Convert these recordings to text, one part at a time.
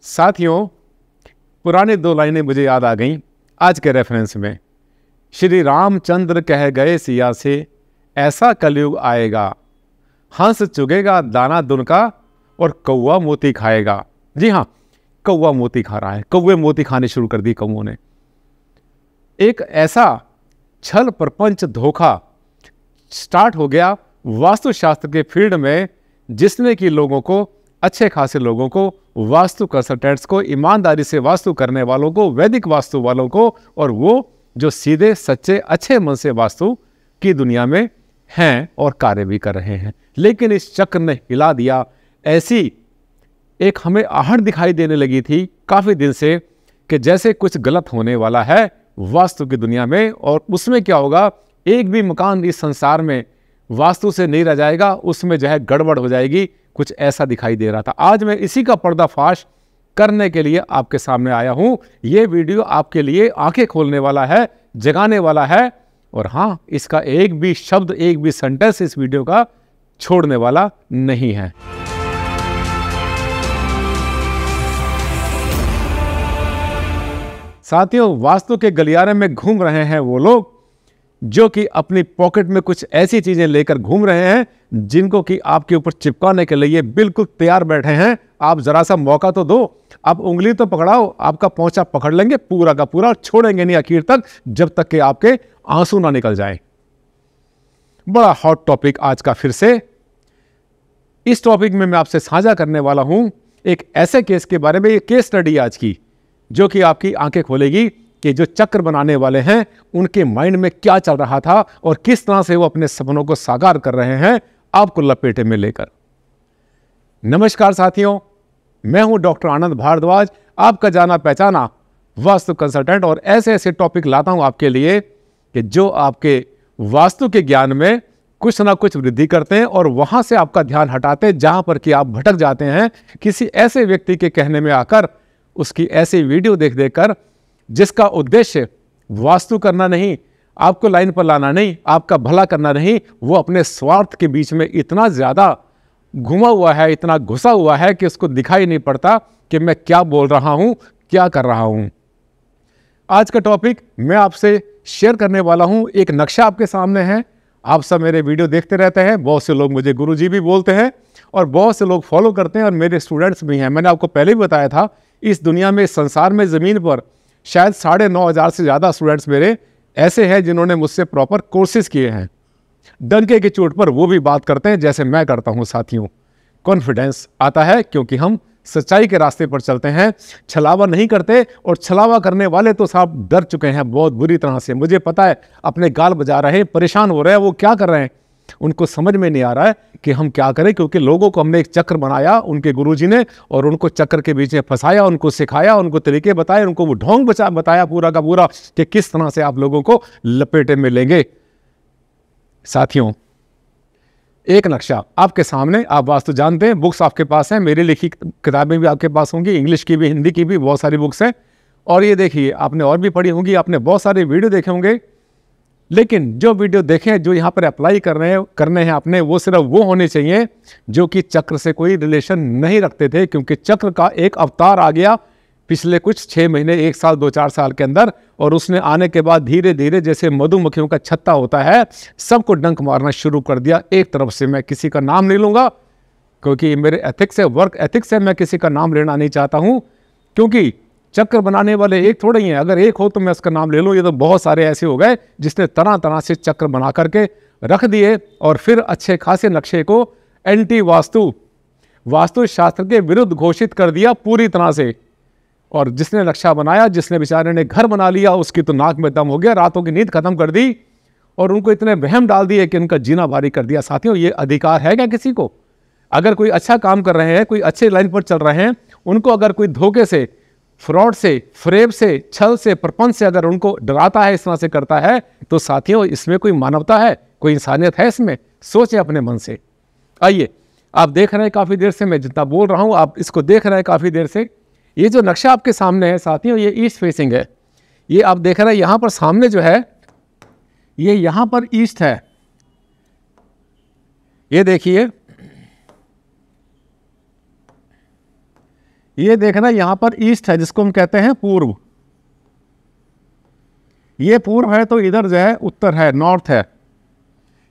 साथियों, पुरानी दो लाइनें मुझे याद आ गईं आज के रेफरेंस में। श्री रामचंद्र कह गए सिया से, ऐसा कलयुग आएगा, हंस चुगेगा दाना दुनका और कौवा मोती खाएगा। जी हाँ, कौवा मोती खा रहा है, कौवे मोती खाने शुरू कर दी कौवों ने। एक ऐसा छल प्रपंच धोखा स्टार्ट हो गया वास्तुशास्त्र के फील्ड में, जिसने कि लोगों को, अच्छे खासे लोगों को, वास्तु कंसल्टेंट्स को, ईमानदारी से वास्तु करने वालों को, वैदिक वास्तु वालों को, और वो जो सीधे सच्चे अच्छे मन से वास्तु की दुनिया में हैं और कार्य भी कर रहे हैं। लेकिन इस चक्र ने हिला दिया। ऐसी एक हमें आहट दिखाई देने लगी थी काफ़ी दिन से कि जैसे कुछ गलत होने वाला है वास्तु की दुनिया में, और उसमें क्या होगा, एक भी मकान इस संसार में वास्तु से नहीं रह जाएगा, उसमें जो है गड़बड़ हो जाएगी। कुछ ऐसा दिखाई दे रहा था। आज मैं इसी का पर्दाफाश करने के लिए आपके सामने आया हूं। ये वीडियो आपके लिए आंखें खोलने वाला है, जगाने वाला है, और हाँ, इसका एक भी शब्द, एक भी सेंटेंस इस वीडियो का छोड़ने वाला नहीं है। साथियों, वास्तु के गलियारे में घूम रहे हैं वो लोग जो कि अपनी पॉकेट में कुछ ऐसी चीजें लेकर घूम रहे हैं जिनको कि आपके ऊपर चिपकाने के लिए बिल्कुल तैयार बैठे हैं। आप जरा सा मौका तो दो, आप उंगली तो पकड़ाओ, आपका पोंछा पकड़ लेंगे पूरा का पूरा, छोड़ेंगे नहीं आखिर तक, जब तक कि आपके आंसू ना निकल जाए। बड़ा हॉट टॉपिक आज का फिर से। इस टॉपिक में मैं आपसे साझा करने वाला हूं एक ऐसे केस के बारे में, ये केस स्टडी आज की, जो कि आपकी आंखें खोलेगी कि जो चक्र बनाने वाले हैं उनके माइंड में क्या चल रहा था और किस तरह से वो अपने सपनों को साकार कर रहे हैं, आपको लपेटे में लेकर। नमस्कार साथियों, मैं हूं डॉक्टर आनंद भारद्वाज, आपका जाना पहचाना वास्तु कंसल्टेंट, और ऐसे ऐसे टॉपिक लाता हूं आपके लिए कि जो आपके वास्तु के ज्ञान में कुछ ना कुछ वृद्धि करते हैं और वहां से आपका ध्यान हटाते हैं जहां पर कि आप भटक जाते हैं किसी ऐसे व्यक्ति के कहने में आकर, उसकी ऐसी वीडियो देख देकर जिसका उद्देश्य वास्तु करना नहीं, आपको लाइन पर लाना नहीं, आपका भला करना नहीं, वो अपने स्वार्थ के बीच में इतना ज़्यादा घुमा हुआ है, इतना घुसा हुआ है कि उसको दिखाई नहीं पड़ता कि मैं क्या बोल रहा हूँ, क्या कर रहा हूँ। आज का टॉपिक मैं आपसे शेयर करने वाला हूँ। एक नक्शा आपके सामने है। आप सब मेरे वीडियो देखते रहते हैं, बहुत से लोग मुझे गुरुजी भी बोलते हैं और बहुत से लोग फॉलो करते हैं और मेरे स्टूडेंट्स भी हैं। मैंने आपको पहले भी बताया था, इस दुनिया में, इस संसार में, ज़मीन पर शायद 9,500 से ज़्यादा स्टूडेंट्स मेरे ऐसे हैं जिन्होंने मुझसे प्रॉपर कोर्सेज किए हैं। डंके की चोट पर वो भी बात करते हैं जैसे मैं करता हूं। साथियों, कॉन्फिडेंस आता है क्योंकि हम सच्चाई के रास्ते पर चलते हैं, छलावा नहीं करते, और छलावा करने वाले तो साहब डर चुके हैं बहुत बुरी तरह से। मुझे पता है, अपने गाल बजा रहे हैं, परेशान हो रहे हैं, वो क्या कर रहे हैं उनको समझ में नहीं आ रहा है कि हम क्या करें, क्योंकि लोगों को हमने एक चक्र बनाया उनके गुरुजी ने, और उनको चक्र के बीच में फंसाया, उनको सिखाया, उनको तरीके बताए, उनको वो ढोंग बताया पूरा का पूरा कि किस तरह से आप लोगों को लपेटे में लेंगे। साथियों, एक नक्शा आपके सामने, आप वास्तु जानते हैं, बुक्स आपके पास हैं, मेरी लिखी किताबें भी आपके पास होंगी, इंग्लिश की भी, हिंदी की भी, बहुत सारी बुक्स हैं। और ये देखिए, आपने और भी पढ़ी होंगी, आपने बहुत सारे वीडियो देखे होंगे, लेकिन जो वीडियो देखें, जो यहाँ पर अप्लाई करने हैं आपने, वो सिर्फ वो होने चाहिए जो कि चक्र से कोई रिलेशन नहीं रखते थे, क्योंकि चक्र का एक अवतार आ गया पिछले कुछ 6 महीने, 1 साल, 2-4 साल के अंदर, और उसने आने के बाद धीरे धीरे जैसे मधुमक्खियों का छत्ता होता है, सबको डंक मारना शुरू कर दिया एक तरफ से। मैं किसी का नाम नहीं लूँगा क्योंकि मेरे एथिक्स है, वर्क एथिक्स है, मैं किसी का नाम लेना नहीं चाहता हूँ, क्योंकि चक्र बनाने वाले एक थोड़े ही हैं। अगर एक हो तो मैं उसका नाम ले लूँ, ये तो बहुत सारे ऐसे हो गए जिसने तरह तरह से चक्र बना करके रख दिए और फिर अच्छे खासे नक्शे को एंटी वास्तु शास्त्र के विरुद्ध घोषित कर दिया पूरी तरह से। और जिसने नक्शा बनाया, जिसने बेचारे ने घर बना लिया, उसकी तो नाक में दम हो गया, रातों की नींद खत्म कर दी और उनको इतने वहम डाल दिए कि उनका जीना भारी कर दिया। साथियों, ये अधिकार है क्या किसी को? अगर कोई अच्छा काम कर रहे हैं, कोई अच्छे लाइन पर चल रहे हैं, उनको अगर कोई धोखे से, फ्रॉड से, फ्रेब से, छल से, प्रपंच से अगर उनको डराता है, इस तरह से करता है, तो साथियों, इसमें कोई मानवता है, कोई इंसानियत है इसमें? सोचें अपने मन से। आइए, आप देख रहे हैं काफ़ी देर से मैं जितना बोल रहा हूँ, आप इसको देख रहे हैं काफ़ी देर से। ये जो नक्शा आपके सामने है साथियों, ये ईस्ट फेसिंग है। ये आप देख रहे हैं यहाँ पर सामने जो है, ये यहाँ पर ईस्ट है। ये देखिए, ये देखना यहाँ पर ईस्ट है जिसको हम कहते हैं पूर्व, ये पूर्व है तो इधर जो है उत्तर है, नॉर्थ है।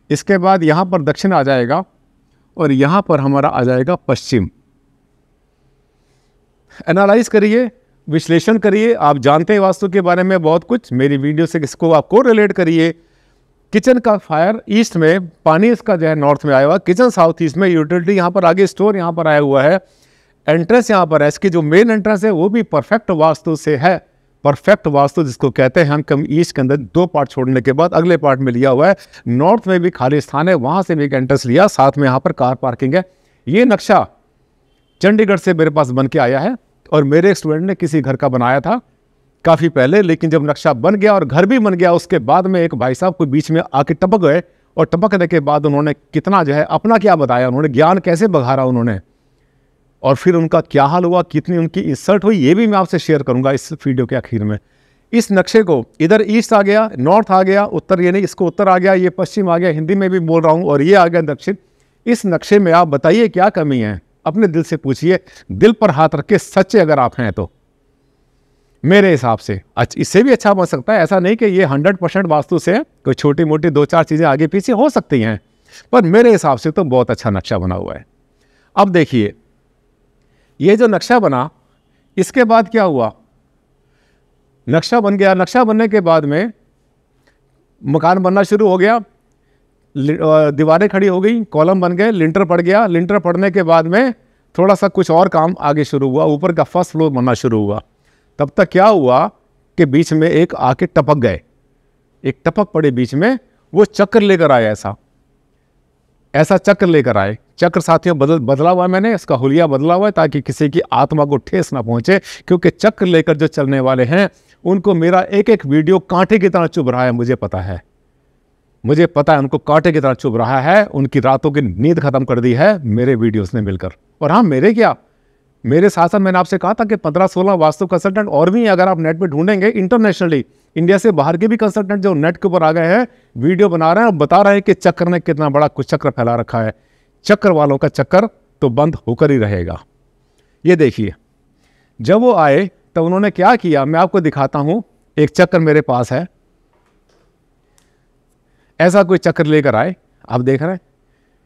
इसके बाद यहाँ पर दक्षिण आ जाएगा और यहाँ पर हमारा आ जाएगा पश्चिम। एनालाइज करिए, विश्लेषण करिए। आप जानते हैं वास्तु के बारे में बहुत कुछ, मेरी वीडियो से इसको आपको रिलेट करिए। किचन का फायर ईस्ट में, पानी इसका जो है नॉर्थ में आया हुआ, किचन साउथ ईस्ट में, यूटिलिटी यहाँ पर आगे, स्टोर यहाँ पर आया हुआ है, एंट्रेंस यहाँ पर है, इसकी जो मेन एंट्रेंस है वो भी परफेक्ट वास्तु से है। परफेक्ट वास्तु जिसको कहते हैं हम, कम ईस्ट के अंदर 2 पार्ट छोड़ने के बाद अगले पार्ट में लिया हुआ है। नॉर्थ में भी खाली स्थान है, वहाँ से भी एक एंट्रेंस लिया, साथ में यहाँ पर कार पार्किंग है। ये नक्शा चंडीगढ़ से मेरे पास बन के आया है और मेरे एक स्टूडेंट ने किसी घर का बनाया था काफ़ी पहले, लेकिन जब नक्शा बन गया और घर भी बन गया, उसके बाद में एक भाई साहब को बीच में आके टपक गए और टपकने के बाद उन्होंने कितना जो है अपना क्या बताया, उन्होंने ज्ञान कैसे बघारा उन्होंने, और फिर उनका क्या हाल हुआ, कितनी उनकी इंसल्ट हुई, ये भी मैं आपसे शेयर करूंगा इस वीडियो के आखिर में। इस नक्शे को इधर ईस्ट आ गया, नॉर्थ आ गया, उत्तर ये नहीं, इसको उत्तर आ गया, ये पश्चिम आ गया, हिंदी में भी बोल रहा हूँ, और ये आ गया दक्षिण। इस नक्शे में आप बताइए क्या कमी है, अपने दिल से पूछिए, दिल पर हाथ रख के सच्चे अगर आप हैं तो। मेरे हिसाब से इससे भी अच्छा बन सकता है। ऐसा नहीं कि ये 100% वास्तु से, कोई छोटी मोटी 2-4 चीज़ें आगे पीछे हो सकती हैं, पर मेरे हिसाब से तो बहुत अच्छा नक्शा बना हुआ है। अब देखिए, ये जो नक्शा बना, इसके बाद क्या हुआ, नक्शा बन गया, नक्शा बनने के बाद में मकान बनना शुरू हो गया, दीवारें खड़ी हो गई, कॉलम बन गए, लिंटर पड़ गया, लिंटर पड़ने के बाद में थोड़ा सा कुछ और काम आगे शुरू हुआ, ऊपर का फर्स्ट फ्लोर बनना शुरू हुआ। तब तक क्या हुआ कि बीच में एक आके टपक गए, एक टपक पड़े बीच में, वो चक्र लेकर आए, ऐसा चक्र लेकर आए। चक्र साथियों बदला हुआ है मैंने, इसका हुलिया बदला हुआ है ताकि किसी की आत्मा को ठेस ना पहुंचे, क्योंकि चक्र लेकर जो चलने वाले हैं उनको मेरा एक एक वीडियो कांटे की तरह चुभ रहा है, मुझे पता है उनको कांटे की तरह चुभ रहा है। उनकी रातों की नींद खत्म कर दी है मेरे वीडियोस ने मिलकर। और हाँ, मेरे साथ साथ मैंने आपसे कहा था कि 15-16 वास्तु कंसल्टेंट और भी, अगर आप नेट पे ढूंढेंगे इंटरनेशनली, इंडिया से बाहर के भी कंसल्टेंट जो नेट के ऊपर आ गए हैं, वीडियो बना रहे हैं और बता रहे हैं कि चक्र ने कितना बड़ा कुछ चक्र फैला रखा है। चक्र वालों का चक्कर तो बंद होकर ही रहेगा। ये देखिए, जब वो आए तो उन्होंने क्या किया, मैं आपको दिखाता हूं। एक चक्र मेरे पास है, ऐसा कोई चक्र लेकर आए, आप देख रहे हैं,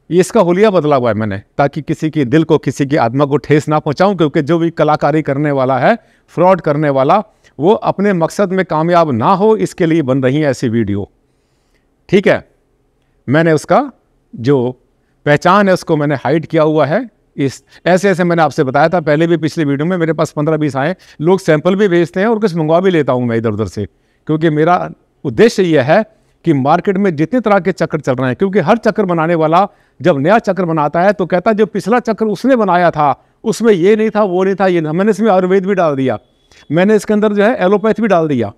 ये इसका हुलिया बदला हुआ है मैंने, ताकि किसी की दिल को, किसी की आत्मा को ठेस ना पहुंचाऊं, क्योंकि जो भी कलाकारी करने वाला है, फ्रॉड करने वाला, वो अपने मकसद में कामयाब ना हो, इसके लिए बन रही है ऐसी वीडियो। ठीक है, मैंने उसका जो पहचान है उसको मैंने हाइड किया हुआ है। इस ऐसे मैंने आपसे बताया था पहले भी, पिछली वीडियो में मेरे पास 15-20 आए, लोग सैंपल भी भेजते हैं और कुछ मंगवा भी लेता हूं मैं इधर उधर से, क्योंकि मेरा उद्देश्य यह है कि मार्केट में जितने तरह के चक्र चल रहे हैं, क्योंकि हर चक्र बनाने वाला जब नया चक्र बनाता है तो कहता है जो पिछला चक्र उसने बनाया था उसमें ये नहीं था, वो नहीं था, ये नहीं। मैंने इसमें आयुर्वेद भी डाल दिया, मैंने इसके अंदर जो है एलोपैथ भी डाल दिया,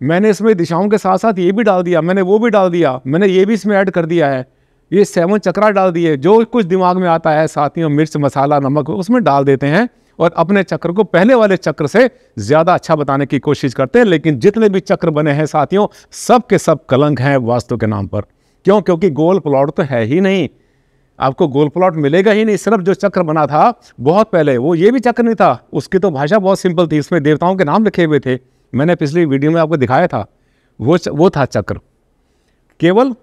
मैंने इसमें दिशाओं के साथ साथ ये भी डाल दिया, मैंने वो भी डाल दिया, मैंने ये भी इसमें ऐड कर दिया है, ये 7 चक्रा डाल दिए। जो कुछ दिमाग में आता है साथियों, मिर्च मसाला नमक उसमें डाल देते हैं और अपने चक्र को पहले वाले चक्र से ज़्यादा अच्छा बताने की कोशिश करते हैं। लेकिन जितने भी चक्र बने हैं साथियों, सब के सब कलंक हैं वास्तु के नाम पर। क्यों? क्योंकि गोल प्लॉट तो है ही नहीं, आपको गोल प्लॉट मिलेगा ही नहीं। सिर्फ जो चक्र बना था बहुत पहले, वो ये भी चक्र नहीं था, उसकी तो भाषा बहुत सिंपल थी, इसमें देवताओं के नाम लिखे हुए थे, मैंने पिछली वीडियो में आपको दिखाया था। वो था चक्र केवल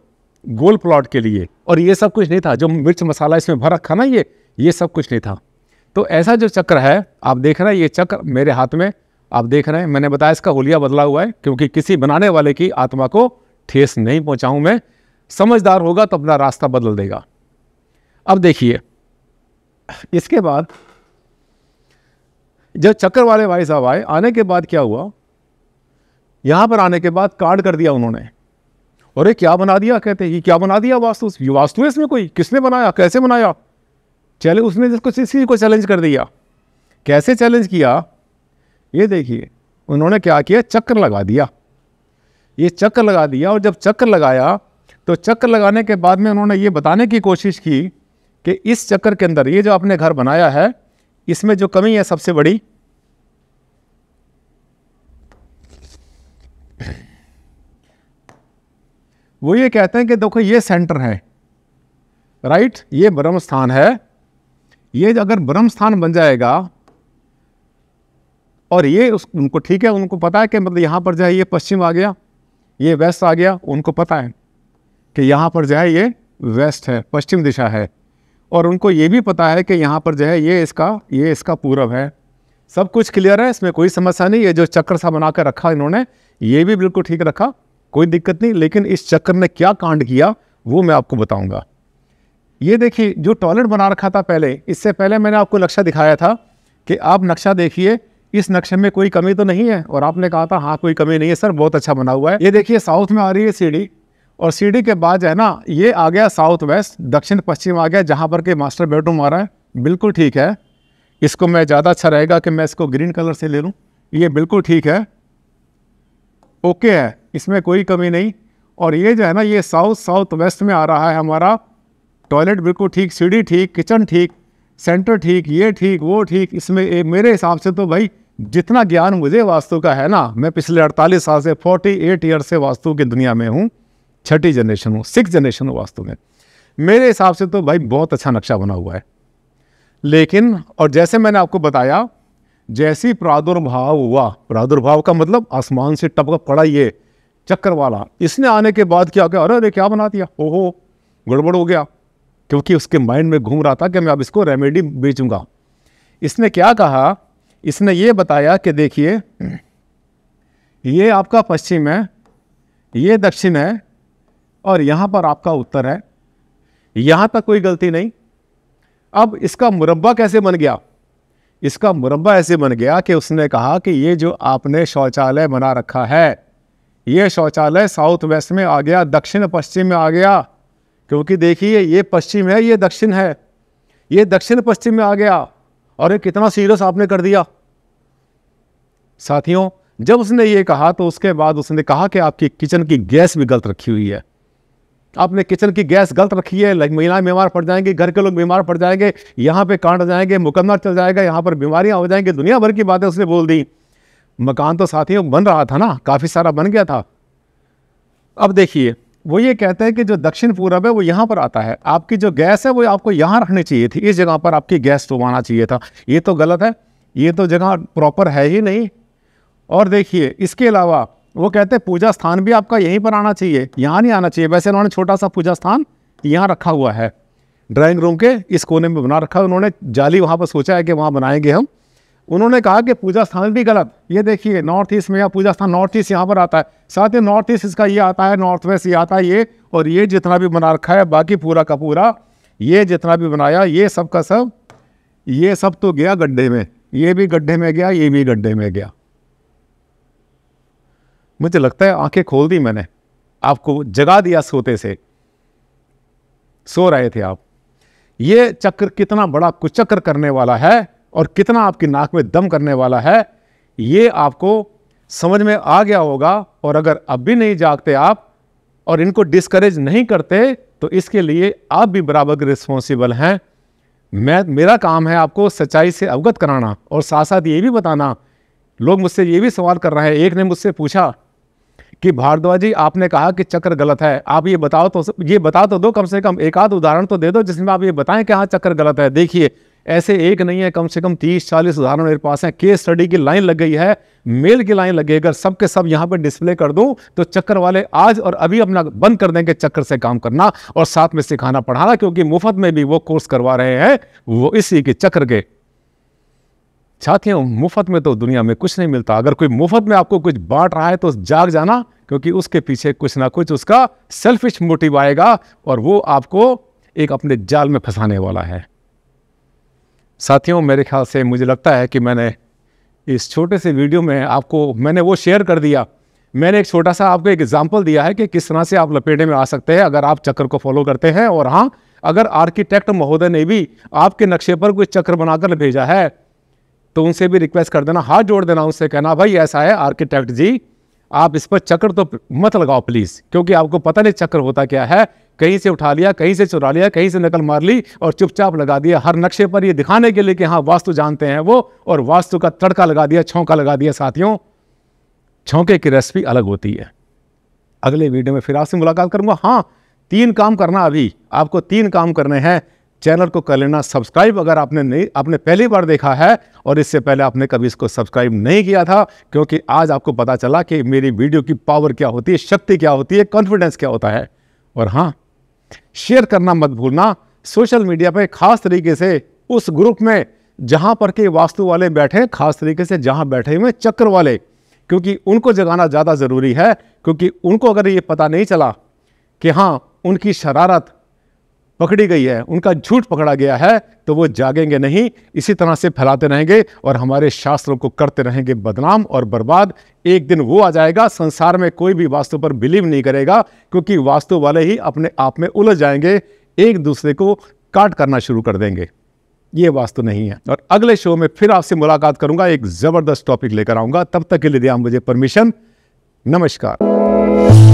गोल प्लॉट के लिए, और ये सब कुछ नहीं था। जो मिर्च मसाला इसमें भर रखा ना, ये सब कुछ नहीं था। तो ऐसा जो चक्र है, आप देख रहे हैं, ये चक्र मेरे हाथ में आप देख रहे हैं, मैंने बताया इसका हुलिया बदला हुआ है, क्योंकि किसी बनाने वाले की आत्मा को ठेस नहीं पहुंचाऊं मैं। समझदार होगा तो अपना रास्ता बदल देगा। अब देखिए, इसके बाद जब चक्कर वाले भाई साहब आए, आने के बाद क्या हुआ, यहां पर आने के बाद कार्ड कर दिया उन्होंने। और ये क्या बना दिया, कहते हैं ये क्या बना दिया, वास्तु है इसमें, कोई किसने बनाया, कैसे बनाया। चले उसने जिसको इसी को चैलेंज कर दिया। कैसे चैलेंज किया, ये देखिए, उन्होंने क्या किया, चक्कर लगा दिया। ये चक्कर लगा दिया, और जब चक्कर लगाया तो चक्कर लगाने के बाद में उन्होंने ये बताने की कोशिश की कि इस चक्कर के अंदर, ये जो आपने घर बनाया है, इसमें जो कमी है सबसे बड़ी, वो ये कहते हैं कि देखो ये सेंटर है, राइट, ये ब्रह्म स्थान है। ये अगर ब्रह्म स्थान बन जाएगा और ये उनको ठीक है, उनको पता है कि मतलब यहाँ पर जो है ये पश्चिम आ गया, ये वेस्ट आ गया, उनको पता है कि यहाँ पर जो है ये वेस्ट है, पश्चिम दिशा है। और उनको ये भी पता है कि यहाँ पर जो है ये इसका पूरब है। सब कुछ क्लियर है, इसमें कोई समस्या नहीं। ये जो चक्र सा बना कर रखा इन्होंने, ये भी बिल्कुल ठीक रखा, कोई दिक्कत नहीं। लेकिन इस चक्र ने क्या कांड किया वो मैं आपको बताऊंगा। ये देखिए जो टॉयलेट बना रखा था पहले, इससे पहले मैंने आपको नक्शा दिखाया था कि आप नक्शा देखिए, इस नक्शे में कोई कमी तो नहीं है। और आपने कहा था हाँ कोई कमी नहीं है सर, बहुत अच्छा बना हुआ है। ये देखिए साउथ में आ रही है सीढ़ी, और सीढ़ी के बाद जो है ना ये आ गया साउथ वेस्ट, दक्षिण पश्चिम आ गया, जहाँ पर के मास्टर बेडरूम आ रहा है। बिल्कुल ठीक है, इसको मैं ज़्यादा अच्छा रहेगा कि मैं इसको ग्रीन कलर से ले लूँ। ये बिल्कुल ठीक है, ओके है, इसमें कोई कमी नहीं। और ये जो है ना ये साउथ वेस्ट में आ रहा है हमारा टॉयलेट, बिल्कुल ठीक, सीढ़ी ठीक, किचन ठीक, सेंटर ठीक, ये ठीक, वो ठीक। इसमें मेरे हिसाब से तो भाई जितना ज्ञान मुझे वास्तु का है ना, मैं पिछले 48 साल से 48 ईयर से वास्तु की दुनिया में हूँ, 6ठी जनरेशन हूँ, 6th जनरेशन हूँ वास्तु में। मेरे हिसाब से तो भाई बहुत अच्छा नक्शा बना हुआ है। लेकिन और जैसे मैंने आपको बताया, जैसी प्रादुर्भाव हुआ, प्रादुर्भाव का मतलब आसमान से टपका पड़ा ये चक्कर वाला, इसने आने के बाद क्या क्या, अरे क्या बना दिया, ओहो गड़बड़ हो गया। क्योंकि उसके माइंड में घूम रहा था कि मैं अब इसको रेमेडी बेचूंगा। इसने क्या कहा, इसने ये बताया कि देखिए ये आपका पश्चिम है, ये दक्षिण है, और यहाँ पर आपका उत्तर है, यहाँ तक कोई गलती नहीं। अब इसका मुरब्बा कैसे बन गया? इसका मुरब्बा ऐसे बन गया कि उसने कहा कि ये जो आपने शौचालय बना रखा है, ये शौचालय साउथ वेस्ट में आ गया, दक्षिण पश्चिम में आ गया। क्योंकि देखिए ये पश्चिम है, ये दक्षिण है, ये दक्षिण पश्चिम में आ गया। और ये कितना सीरियस आपने कर दिया साथियों। जब उसने ये कहा तो उसके बाद उसने कहा कि आपकी किचन की गैस भी गलत रखी हुई है, आपने किचन की गैस गलत रखी है, महिलाएं बीमार पड़ जाएंगी, घर के लोग बीमार पड़ जाएंगे, यहाँ पे कांड जाएंगे, मुकदमा चल जाएगा, यहाँ पर बीमारियां हो जाएंगी, दुनिया भर की बातें उसने बोल दी। मकान तो साथियों बन रहा था ना, काफ़ी सारा बन गया था। अब देखिए वो ये कहते हैं कि जो दक्षिण पूरब है वो यहाँ पर आता है, आपकी जो गैस है वो आपको यहाँ रखनी चाहिए थी, इस जगह पर आपकी गैस तो आना चाहिए था। ये तो गलत है, ये तो जगह प्रॉपर है ही नहीं। और देखिए इसके अलावा वो कहते हैं पूजा स्थान भी आपका यहीं पर आना चाहिए, यहाँ नहीं आना चाहिए। वैसे उन्होंने छोटा सा पूजा स्थान यहाँ रखा हुआ है, ड्राइंग रूम के इस कोने में बना रखा है उन्होंने, जाली वहाँ पर सोचा है कि वहाँ बनाएंगे हम। उन्होंने कहा कि पूजा स्थान भी गलत। ये देखिए नॉर्थ ईस्ट में या पूजा स्थान नॉर्थ ईस्ट यहाँ पर आता है, साथ ही नॉर्थ ईस्ट इसका ये आता है, नॉर्थ वेस्ट ये आता है ये। और ये जितना भी बना रखा है बाकी पूरा का पूरा ये जितना भी बनाया ये सब का सब, ये सब तो गया गड्ढे में, ये भी गड्ढे में गया, ये भी गड्ढे में गया। मुझे लगता है आंखें खोल दी मैंने, आपको जगा दिया सोते से, सो रहे थे आप। ये चक्र कितना बड़ा कुचक्र करने वाला है और कितना आपकी नाक में दम करने वाला है, ये आपको समझ में आ गया होगा। और अगर अब भी नहीं जागते आप और इनको डिस्करेज नहीं करते तो इसके लिए आप भी बराबर के रिस्पॉन्सिबल हैं। मेरा काम है आपको सच्चाई से अवगत कराना और साथ साथ ये भी बताना। लोग मुझसे ये भी सवाल कर रहे हैं, एक ने मुझसे पूछा कि भारद्वाज जी आपने कहा कि चक्र गलत है, आप ये बता तो दो, कम से कम एक आध उदाहरण तो दे दो जिसमें आप ये बताएं कि हाँ चक्र गलत है। देखिए ऐसे एक नहीं है, कम से कम 30-40 उदाहरण मेरे पास हैं। केस स्टडी की लाइन लग गई है, मेल की लाइन लगी। अगर सब के सब यहाँ पर डिस्प्ले कर दूं तो चक्कर वाले आज और अभी अपना बंद कर देंगे चक्कर से काम करना और साथ में सिखाना पढ़ाना, क्योंकि मुफ्त में भी वो कोर्स करवा रहे हैं वो इसी के चक्र के। साथियों मुफ्त में तो दुनिया में कुछ नहीं मिलता। अगर कोई मुफ्त में आपको कुछ बांट रहा है तो जाग जाना, क्योंकि उसके पीछे कुछ ना कुछ उसका सेल्फिश मोटिव आएगा और वो आपको एक अपने जाल में फंसाने वाला है। साथियों मेरे ख्याल से मुझे लगता है कि मैंने इस छोटे से वीडियो में आपको मैंने वो शेयर कर दिया। मैंने एक छोटा सा आपको एक एग्जाम्पल दिया है कि किस तरह से आप लपेटे में आ सकते हैं अगर आप चक्र को फॉलो करते हैं। और हाँ, अगर आर्किटेक्ट महोदय ने भी आपके नक्शे पर कोई चक्र बनाकर भेजा है तो उनसे भी रिक्वेस्ट कर देना, हाथ जोड़ देना, उनसे कहना भाई ऐसा है आर्किटेक्ट जी, आप इस पर चक्र तो मत लगाओ प्लीज़, क्योंकि आपको पता नहीं चक्र होता क्या है। कहीं से उठा लिया, कहीं से चुरा लिया, कहीं से नकल मार ली और चुपचाप लगा दिया हर नक्शे पर, ये दिखाने के लिए कि हाँ वास्तु जानते हैं वो, और वास्तु का तड़का लगा दिया, छौंका लगा दिया। साथियों छौंके की रेसिपी अलग होती है। अगले वीडियो में फिर आपसे मुलाकात करूंगा। हाँ 3 काम करना, अभी आपको 3 काम करने हैं चैनल को कर लेना सब्सक्राइब अगर आपने पहली बार देखा है और इससे पहले आपने कभी इसको सब्सक्राइब नहीं किया था, क्योंकि आज आपको पता चला कि मेरी वीडियो की पावर क्या होती है, शक्ति क्या होती है, कॉन्फिडेंस क्या होता है। और हाँ, शेयर करना मत भूलना सोशल मीडिया पे, खास तरीके से उस ग्रुप में जहां पर के वास्तु वाले बैठे, खास तरीके से जहां बैठे हुए चक्र वाले, क्योंकि उनको जगाना ज़्यादा ज़रूरी है। क्योंकि उनको अगर ये पता नहीं चला कि हाँ उनकी शरारत पकड़ी गई है, उनका झूठ पकड़ा गया है, तो वो जागेंगे नहीं, इसी तरह से फैलाते रहेंगे और हमारे शास्त्रों को करते रहेंगे बदनाम और बर्बाद। एक दिन वो आ जाएगा, संसार में कोई भी वास्तु पर बिलीव नहीं करेगा, क्योंकि वास्तु वाले ही अपने आप में उलझ जाएंगे, एक दूसरे को काट करना शुरू कर देंगे। ये वास्तु नहीं है। और अगले शो में फिर आपसे मुलाकात करूंगा, एक जबरदस्त टॉपिक लेकर आऊंगा। तब तक के लिए दिया मुझे परमिशन। नमस्कार।